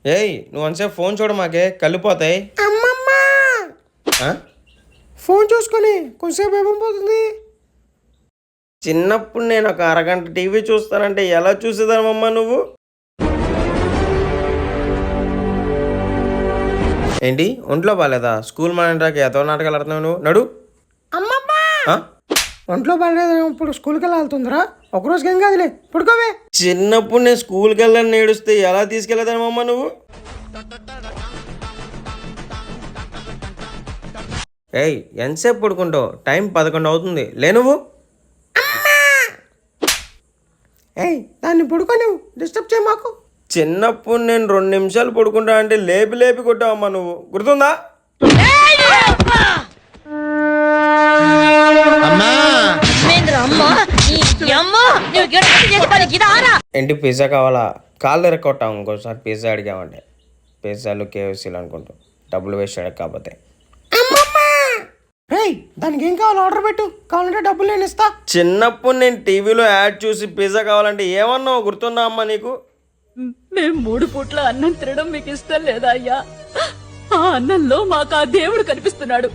ఏయ్ నువ్వు అంతసేపు ఫోన్ చూడ మాకే కళ్ళిపోతాయి. అమ్మమ్మా ఆ? ఫోన్ చూసుకొని కొంచెంసేపు ఏమైపోతుంది. చిన్నప్పుడు నేను ఒక అరగంట టీవీ చూస్తానంటే ఎలా చూసేదానమ్మా నువ్వు? ఏంటి ఒంట్లో బాగాలేదా? స్కూల్ మానేటానికి ఎంతో నాటకాలు ఆడుతున్నావు నువ్వు. నడు. అమ్మమ్మా ఆ? ఒంట్లో బాగాలేదు, ఇప్పుడు స్కూల్కి వెళ్తుందిరా. ఒకరోజుకి ఏం కాదులే, పడుకోవే. చిన్నప్పుడు నేను స్కూల్కి వెళ్ళాలని నేడుస్తే ఎలా తీసుకెళ్ళేదానమ్మా నువ్వు? ఏయ్ ఎంతసేపు పడుకుంటావు? టైం 11 అవుతుంది. లే నువ్వు. ఏయ్ దాన్ని పడుకో, డిస్టర్బ్ చేయ మాకు. చిన్నప్పుడు నేను 2 నిమిషాలు పడుకుంటా అంటే లేపి లేపి కొట్టావమ్మా నువ్వు. గుర్తుందా? ఏంటి పిజ్జా కావాలా? కాళ్ళు ఎరక్కొట్టాం ఇంకోసారి పిజ్జా అడిగామంటే. పిజ్జాలు కేఎఫ్సీలు అనుకుంటాం, డబ్బులు వేస్ట్ అడగ కాకపోతే. ఏయ్ దానికి ఏం కావాలి ఆర్డర్ పెట్టు, కావాలంటే డబ్బులు నేను ఇస్తా. చిన్నప్పుడు నేను టీవీలో యాడ్ చూసి పిజ్జా కావాలంటే ఏమన్నావు గుర్తుందా అమ్మా నీకు? మేము 3 పూట్ల అన్నం తినడం మీకు ఇష్టం లేదా అయ్యా? ఆ అన్నంలో మాకు ఆ దేవుడు కనిపిస్తున్నాడు.